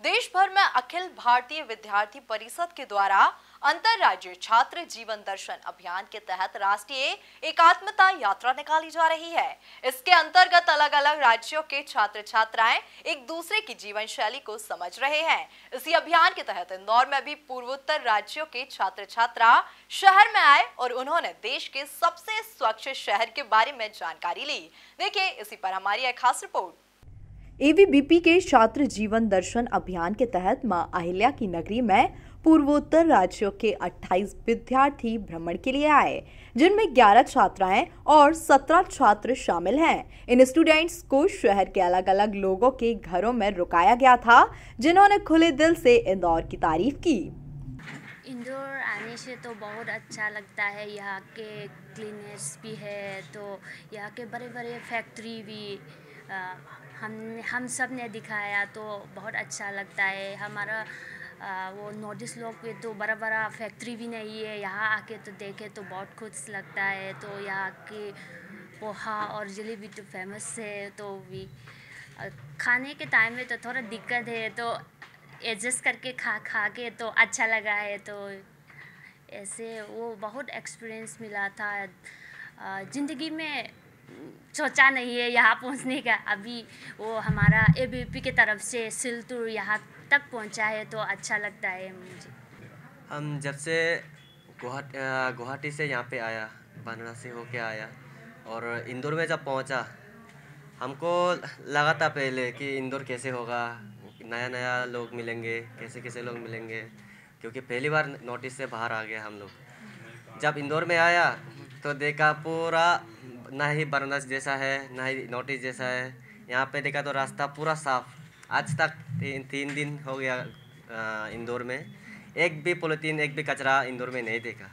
देश भर में अखिल भारतीय विद्यार्थी परिषद के द्वारा अंतरराज्यीय छात्र जीवन दर्शन अभियान के तहत राष्ट्रीय एकात्मता यात्रा निकाली जा रही है। इसके अंतर्गत अलग अलग राज्यों के छात्र छात्राएं एक दूसरे की जीवन शैली को समझ रहे हैं। इसी अभियान के तहत इंदौर में भी पूर्वोत्तर राज्यों के छात्र छात्रा शहर में आए और उन्होंने देश के सबसे स्वच्छ शहर के बारे में जानकारी ली। देखिए इसी पर हमारी एक खास रिपोर्ट। एबीवीपी के छात्र जीवन दर्शन अभियान के तहत मां अहिल्या की नगरी में पूर्वोत्तर राज्यों के 28 विद्यार्थी भ्रमण के लिए आए, जिनमें 11 छात्राएं और 17 छात्र शामिल हैं। इन स्टूडेंट्स को शहर के अलग अलग लोगों के घरों में रुकाया गया था, जिन्होंने खुले दिल से इंदौर की तारीफ की। इंदौर आने से तो बहुत अच्छा लगता है। यहाँ के क्लीनेस भी है, तो यहाँ के बड़े बड़े फैक्ट्री भी हम सब ने दिखाया, तो बहुत अच्छा लगता है। हमारा वो नॉर्थ ईस्ट लोग पे तो बड़ा बड़ा फैक्ट्री भी नहीं है, यहाँ आके तो देखे तो बहुत खुश लगता है। तो यहाँ के पोहा और जलेबी तो फेमस है, तो भी खाने के टाइम में तो थोड़ा दिक्कत है, तो एडजस्ट करके खा के तो अच्छा लगा है। तो ऐसे वो बहुत एक्सपीरियंस मिला था। ज़िंदगी में सोचा नहीं है यहाँ पहुँचने का। अभी वो हमारा एबीवीपी की तरफ से सिलतुर यहाँ तक पहुँचा है, तो अच्छा लगता है मुझे। हम जब से गुवाहाटी से यहाँ पे आया, वाराणसी होके आया और इंदौर में जब पहुँचा, हमको लगा था पहले कि इंदौर कैसे होगा, नया नया लोग मिलेंगे, कैसे कैसे लोग मिलेंगे, क्योंकि पहली बार नॉर्थ ईस्ट से बाहर आ गया हम लोग। जब इंदौर में आया तो देखा पूरा ना ही वाराणसी जैसा है, ना ही नॉर्थ ईस्ट जैसा है। यहाँ पे देखा तो रास्ता पूरा साफ। आज तक तीन दिन हो गया इंदौर में, एक भी पॉलीथीन, एक भी कचरा इंदौर में नहीं देखा।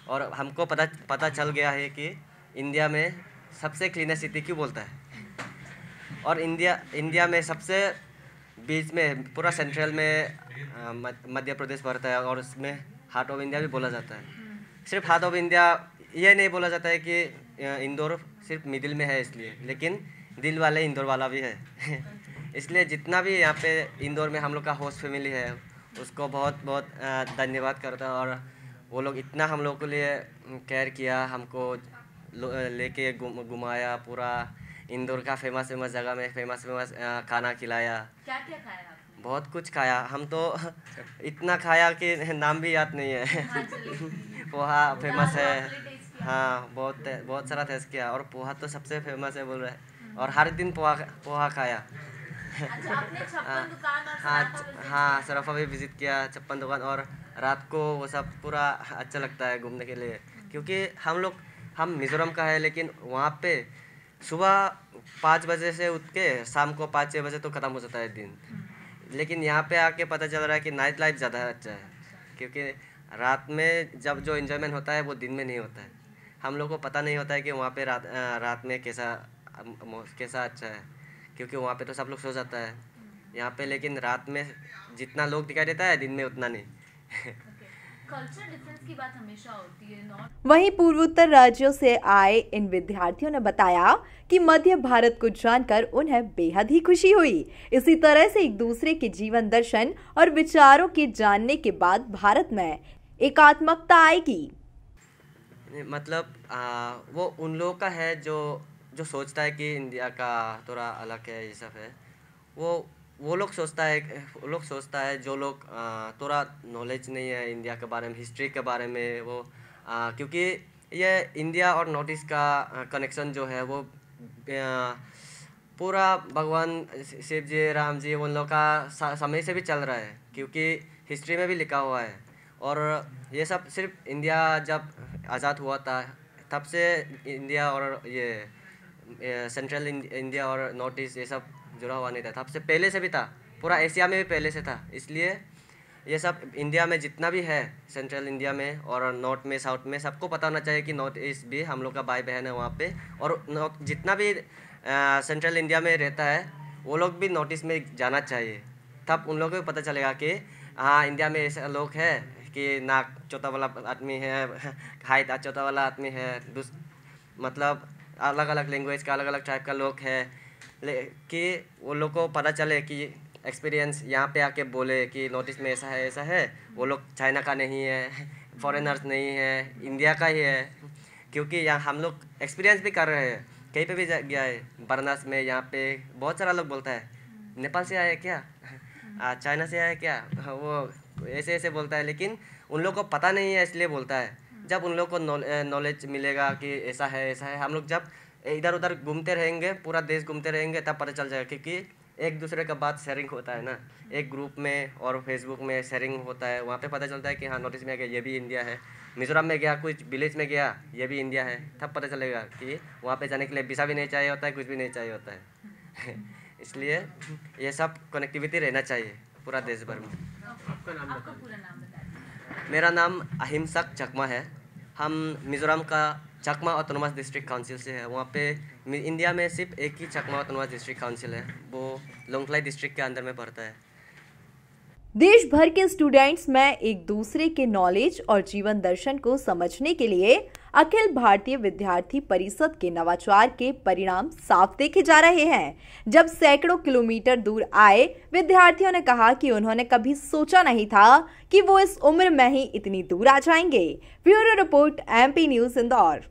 और हमको पता चल गया है कि इंडिया में सबसे क्लीनेस्ट सिटी क्यों बोलता है। और इंडिया में सबसे बीच में पूरा सेंट्रल में मध्य प्रदेश पड़ता है, और उसमें हार्ट ऑफ इंडिया भी बोला जाता है। सिर्फ हार्ट ऑफ इंडिया ये नहीं बोला जाता है कि इंदौर सिर्फ मिडिल में है इसलिए, लेकिन दिल वाले इंदौर वाला भी है। इसलिए जितना भी यहाँ पे इंदौर में हम लोग का होस्ट फैमिली है, उसको बहुत बहुत धन्यवाद करता है। और वो लोग इतना हम लोग के लिए केयर किया, हमको लेके घुमाया, पूरा इंदौर का फेमस जगह में फेमस खाना खिलाया। क्या क्या खाया आपने? बहुत कुछ खाया, हम तो इतना खाया कि नाम भी याद नहीं है। पोहा फेमस है, हाँ बहुत सारा टेस्ट किया, और पोहा तो सबसे फेमस है बोल रहे हैं, और हर दिन पोहा खाया। अच्छा, आपने 56 दुकान और हाँ सराफा भी विजिट किया, 56 दुकान। और रात को वो सब पूरा अच्छा लगता है घूमने के लिए, क्योंकि हम मिज़ोरम का है, लेकिन वहाँ पे सुबह 5 बजे से उठ के शाम को 5-6 बजे तो ख़त्म हो जाता है दिन। लेकिन यहाँ पे आके पता चल रहा है कि नाइट लाइफ ज़्यादा अच्छा है, क्योंकि रात में जब जो एंजॉयमेंट होता है वो दिन में नहीं होता है। हम लोग को पता नहीं होता है कि वहाँ पे रात में कैसा अच्छा है, क्योंकि वहाँ पे तो सब लोग सो जाता है। यहाँ पे लेकिन रात में जितना लोग दिखाई देता है, दिन में उतना नहीं। कल्चर डिफरेंस की बात हमेशा होती है। वहीं पूर्वोत्तर राज्यों से आए इन विद्यार्थियों ने बताया कि मध्य भारत को जानकर उन्हें बेहद ही खुशी हुई। इसी तरह से एक दूसरे के जीवन दर्शन और विचारों के जानने के बाद भारत में एकात्मकता आएगी। मतलब वो उन लोगों का है जो सोचता है कि इंडिया का थोड़ा अलग है, ये सब है। वो लोग सोचता है जो लोग थोड़ा नॉलेज नहीं है इंडिया के बारे में, हिस्ट्री के बारे में, वो क्योंकि ये इंडिया और नॉर्थ ईस्ट का कनेक्शन जो है वो पूरा भगवान शिव जी, राम जी, उन लोग का समय से भी चल रहा है, क्योंकि हिस्ट्री में भी लिखा हुआ है। और ये सब सिर्फ इंडिया जब आज़ाद हुआ था तब से इंडिया और ये सेंट्रल इंडिया और नॉर्थ ईस्ट ये सब जुड़ा हुआ नहीं था, तब से पहले से भी था, पूरा एशिया में भी पहले से था। इसलिए ये सब इंडिया में जितना भी है, सेंट्रल इंडिया में और नॉर्थ में, साउथ में, सबको पता होना चाहिए कि नॉर्थ ईस्ट भी हम लोग का भाई बहन है वहाँ पे। और जितना भी सेंट्रल इंडिया में रहता है, वो लोग भी नॉर्थ ईस्ट में जाना चाहिए, तब उन लोगों को पता चलेगा कि हाँ इंडिया में ऐसे लोग हैं कि नाक चौथा वाला आदमी है, हाइट चौथा वाला आदमी है, मतलब अलग अलग लैंग्वेज का, अलग अलग टाइप का लोग है, कि वो लोग को पता चले कि एक्सपीरियंस यहाँ पे आके बोले कि नॉर्थ ईस्ट में ऐसा है, वो लोग चाइना का नहीं है, फॉरेनर्स नहीं है, इंडिया का ही है। क्योंकि यहाँ हम लोग एक्सपीरियंस भी कर रहे हैं, कहीं पे भी गया है, बनारस में यहाँ पे बहुत सारा लोग बोलता है नेपाल से आया क्या, चाइना से आया क्या, वो ऐसे बोलता है, लेकिन उन लोग को पता नहीं है इसलिए बोलता है। जब उन लोग को नॉलेज मिलेगा कि ऐसा है, हम लोग जब इधर उधर घूमते रहेंगे, पूरा देश घूमते रहेंगे, तब पता चल जाएगा। क्योंकि एक दूसरे का बात शेयरिंग होता है ना, एक ग्रुप में और फेसबुक में शेयरिंग होता है, वहाँ पे पता चलता है कि हाँ नॉर्थ ईस्ट में गया ये भी इंडिया है, मिजोरम में गया, कुछ विलेज में गया ये भी इंडिया है, तब पता चलेगा कि वहाँ पे जाने के लिए वीज़ा भी नहीं चाहिए होता है, कुछ भी नहीं चाहिए होता है। इसलिए ये सब कनेक्टिविटी रहना चाहिए पूरा देश भर में। आपका पूरा नाम बताइए। मेरा नाम अहिंसक चकमा है। हम मिजोरम का चकमा ऑटोनोमस डिस्ट्रिक्ट काउंसिल से है। वहाँ पे इंडिया में सिर्फ एक ही चकमा ऑटोनोमस डिस्ट्रिक्ट काउंसिल है, वो लोंगथलाई डिस्ट्रिक्ट के अंदर में पड़ता है। देश भर के स्टूडेंट्स में एक दूसरे के नॉलेज और जीवन दर्शन को समझने के लिए अखिल भारतीय विद्यार्थी परिषद के नवाचार के परिणाम साफ देखे जा रहे हैं। जब सैकड़ों किलोमीटर दूर आए विद्यार्थियों ने कहा कि उन्होंने कभी सोचा नहीं था कि वो इस उम्र में ही इतनी दूर आ जाएंगे। Bureau report, MP news Indore.